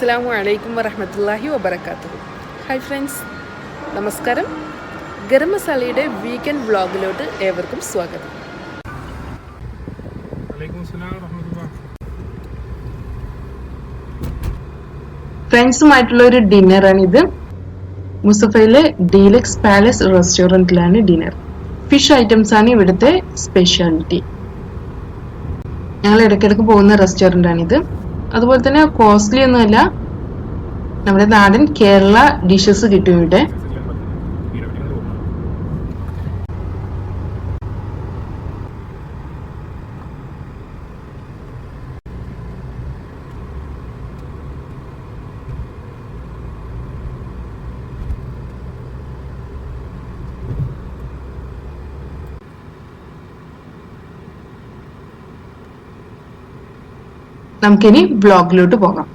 Assalamu alaikum warahmatullahi wabarakatuh. Hi friends, നമസ്കാരം. ഗരം മസാലയുടെ weekend വ്ളോഗിലോട്ട് ഏവർക്കും സ്വാഗതം. ഫ്രണ്ട്സുമായിട്ടുള്ള ഒരു ഡിന്നറാണിത്. മുസഫയിലെ ഡീലക്സ് പാലസ് റെസ്റ്റോറൻറ്റിലാണ് ഡിന്നർ. ഫിഷ് ഐറ്റംസ് ആണ് ഇവിടുത്തെ സ്പെഷ്യാലിറ്റി. ഞങ്ങൾ ഇടയ്ക്കിടയ്ക്ക് പോകുന്ന റെസ്റ്റോറൻ്റ് ആണിത്. അതുപോലെ തന്നെ കോസ്റ്റ്ലി ഒന്നുമല്ല, നമ്മുടെ നാടൻ കേരള ഡിഷസ് കിട്ടും ഇവിടെ. നമുക്കിനി ബ്ലോഗിലോട്ട് പോകാം.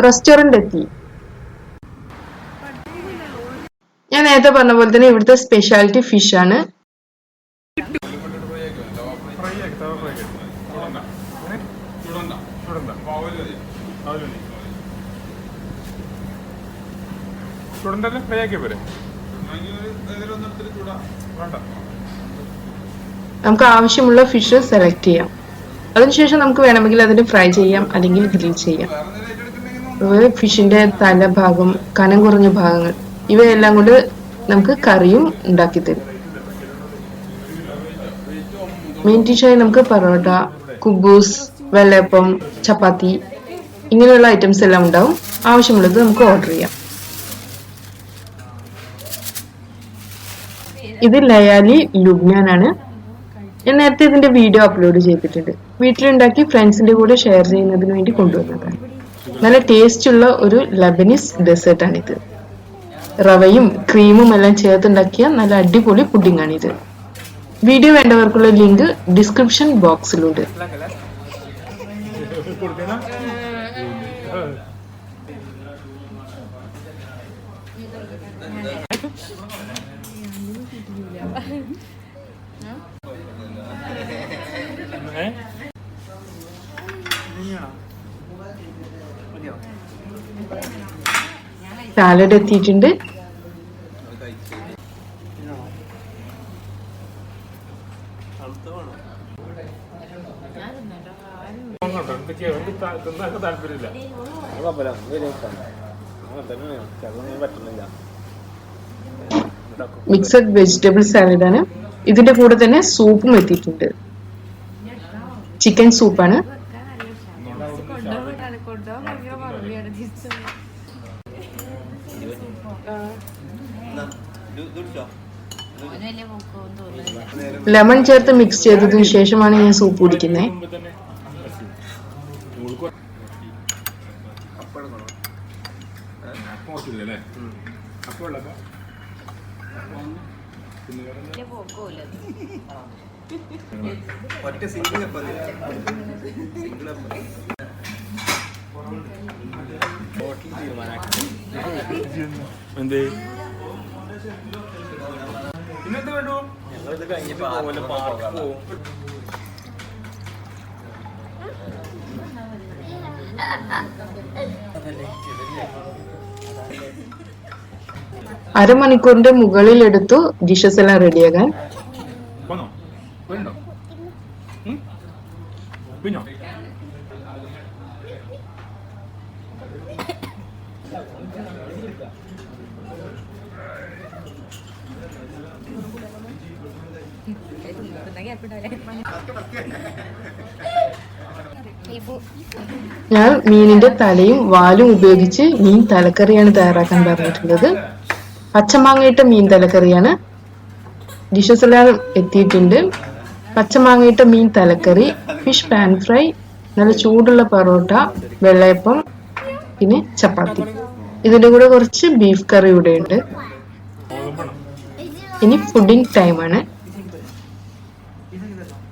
റെസ്റ്റോറന്റ് എത്തി. ഞാൻ നേരത്തെ പറഞ്ഞ പോലെ തന്നെ ഇവിടുത്തെ സ്പെഷ്യാലിറ്റി ഫിഷ് ആണ്. നമുക്ക് ആവശ്യമുള്ള ഫിഷ് സെലക്ട് ചെയ്യാം. അതിനുശേഷം നമുക്ക് വേണമെങ്കിൽ അതിന് ഫ്രൈ ചെയ്യാം, അല്ലെങ്കിൽ ഗ്രിൽ ചെയ്യാം. ഫിഷിന്റെ തലഭാഗം, കനം കുറഞ്ഞ ഭാഗങ്ങൾ, ഇവയെല്ലാം കൊണ്ട് നമുക്ക് കറിയും ഉണ്ടാക്കി തരും. മെയിൻ ഡിഷായി നമുക്ക് പൊറോട്ട, കുബൂസ്, വെള്ളയപ്പം, ചപ്പാത്തി ഇങ്ങനെയുള്ള ഐറ്റംസ് എല്ലാം ഉണ്ടാവും. ആവശ്യമുള്ളത് നമുക്ക് ഓർഡർ ചെയ്യാം. ഇത് ലയാലി ലുബ്നാനാണ്. ഞാൻ നേരത്തെ ഇതിന്റെ വീഡിയോ അപ്ലോഡ് ചെയ്തിട്ടുണ്ട്. വീട്ടിലുണ്ടാക്കി ഫ്രണ്ട്സിന്റെ കൂടെ ഷെയർ ചെയ്യുന്നതിന് വേണ്ടി കൊണ്ടുവന്നതാണ്. നല്ല ടേസ്റ്റ് ഉള്ള ഒരു ലബനീസ് ഡെസേർട്ട് ആണിത്. റവയും ക്രീമും എല്ലാം ചേർത്തുണ്ടാക്കിയ നല്ല അടിപൊളി പുഡിംഗ് ആണിത്. വീഡിയോ വേണ്ടവർക്കുള്ള ലിങ്ക് ഡിസ്ക്രിപ്ഷൻ ബോക്സിലുണ്ട്. സാലഡ് എത്തിയിട്ടുണ്ട്. മിക്സഡ് വെജിറ്റബിൾ സാലഡാണ്. ഇതിന്റെ കൂടെ തന്നെ സൂപ്പും എത്തിയിട്ടുണ്ട്. ചിക്കൻ സൂപ്പാണ്. ലെമൺ ചേർത്ത് മിക്സ് ചെയ്തതിനു ശേഷമാണ് ഞാൻ സൂപ്പ് കുടിക്കുന്നത്. അരമണിക്കൂറിന്റെ മുകളിൽ എടുത്തു ഡിഷസ് എല്ലാം റെഡിയാകാൻ. ഞാൻ മീനിന്റെ തലയും വാലും ഉപയോഗിച്ച് മീൻ തലക്കറിയാണ് തയ്യാറാക്കാൻ പറഞ്ഞിട്ടുള്ളത്. പച്ചമാങ്ങയിട്ട മീൻ തലക്കറിയാണ്. ഡിഷസ് എല്ലാം എത്തിയിട്ടുണ്ട്. പച്ചമാങ്ങയിട്ട മീൻ തലക്കറി, ഫിഷ് പാൻ ഫ്രൈ, നല്ല ചൂടുള്ള പൊറോട്ട, വെള്ളയപ്പം, പിന്നെ ചപ്പാത്തി. ഇതിന്റെ കൂടെ കുറച്ച് ബീഫ് കറി ഇവിടെ ഉണ്ട്. ഇനി ഫുഡിംഗ് ടൈമാണ്.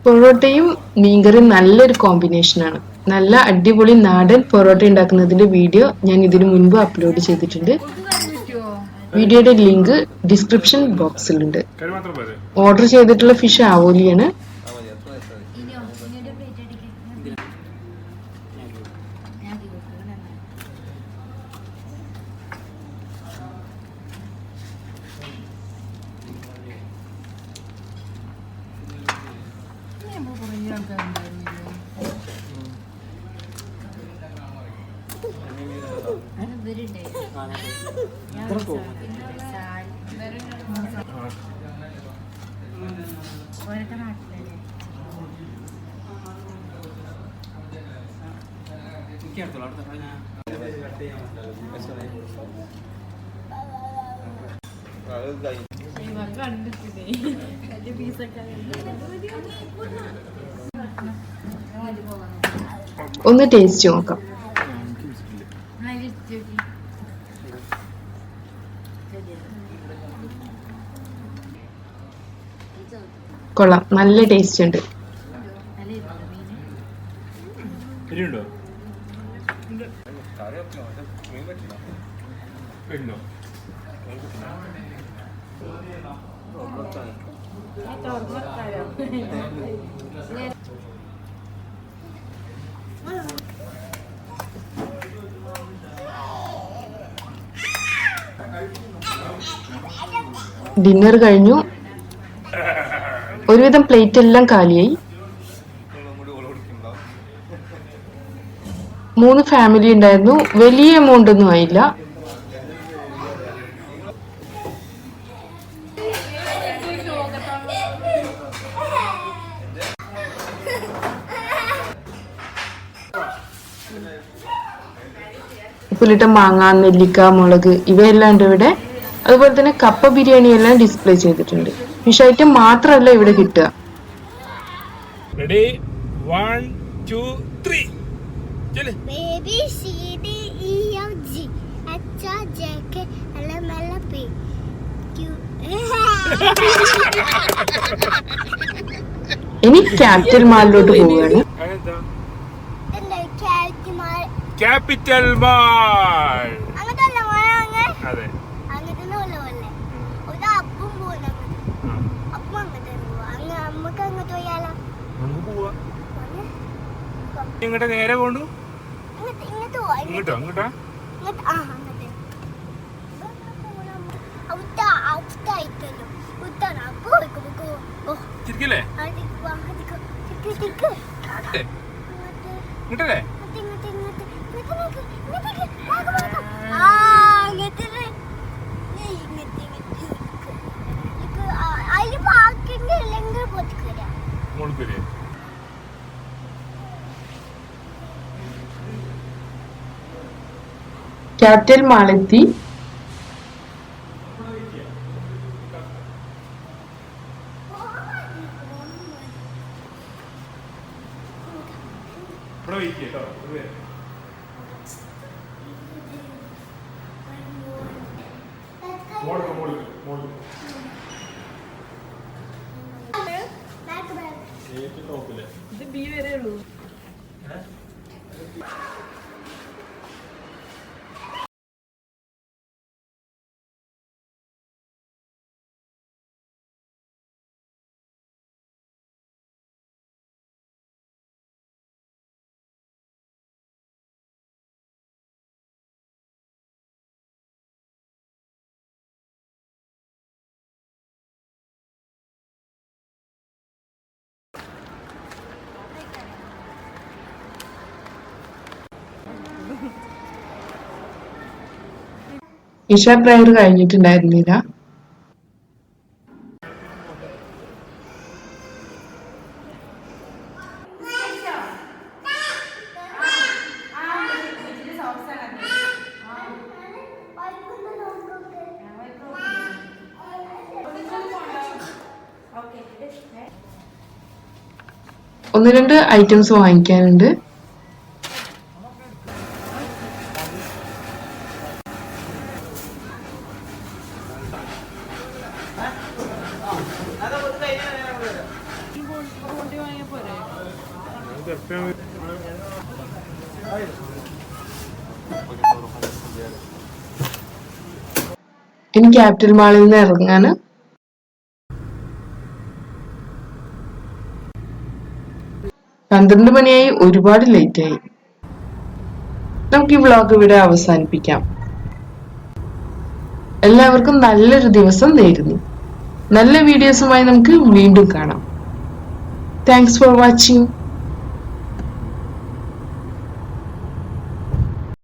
പൊറോട്ടയും മീൻകറിയും നല്ലൊരു കോമ്പിനേഷനാണ്. നല്ല അടിപൊളി നാടൻ പൊറോട്ട ഉണ്ടാക്കുന്നതിന്റെ വീഡിയോ ഞാൻ ഇതിനു മുൻപ് അപ്ലോഡ് ചെയ്തിട്ടുണ്ട്. വീഡിയോയുടെ ലിങ്ക് ഡിസ്ക്രിപ്ഷൻ ബോക്സിലുണ്ട്. ഓർഡർ ചെയ്തിട്ടുള്ള ഫിഷ് ആവോലിയാണ്. ഒന്ന് ടേസ്റ്റ് നോക്കാം. കൊള്ളാം, നല്ല ടേസ്റ്റ് ഉണ്ട്. ഡിന്നർ കഴിഞ്ഞു. ഒരുവിധം പ്ലേറ്റ് എല്ലാം കാലിയായി. 3 ഫാമിലി ഉണ്ടായിരുന്നു. വലിയ എമൗണ്ട് ഒന്നും ആയില്ല. ഉപ്പിലിട്ട മാങ്ങ, നെല്ലിക്ക, മുളക് ഇവയെല്ലാം ഉണ്ട് ഇവിടെ. അതുപോലെ തന്നെ കപ്പ ബിരിയാണി എല്ലാം ഡിസ്പ്ലേ ചെയ്തിട്ടുണ്ട്. ഫിഷ് ഐറ്റം മാത്രമല്ല ഇവിടെ കിട്ടുക. ഇനി ക്യാപിറ്റൽ മാളിലോട്ട് പോവുകയാണ്. ക്യാപിറ്റൽ മാൾ അതെ. ഇങ്ങോട്ട് നേരെ പോണ്ടു. ഇങ്ങോട്ടോ ഇങ്ങോട്ടാ ചിരിക്കല്ലേ ഇങ്ങോട്ടല്ലേ. ക്യാപിറ്റൽ മാളെത്തി. ഇത് ബി വരെ ഉള്ളൂ. ഇഷ പ്രയർ കഴിഞ്ഞിട്ടുണ്ടായിരുന്നില്ല. ഒന്ന് രണ്ട് ഐറ്റംസ് വാങ്ങിക്കാനുണ്ട്. ഇനി ക്യാപിറ്റൽ മാളിൽ നിന്ന് ഇറങ്ങാന് 12 മണിയായി, ഒരുപാട് ലേറ്റ് ആയി. നമുക്ക് ഈ വ്ലോഗ് ഇവിടെ അവസാനിപ്പിക്കാം. എല്ലാവർക്കും നല്ലൊരു ദിവസം നേരുന്നു. നല്ല വീഡിയോസുമായി നമുക്ക് വീണ്ടും കാണാം. Thanks for watching.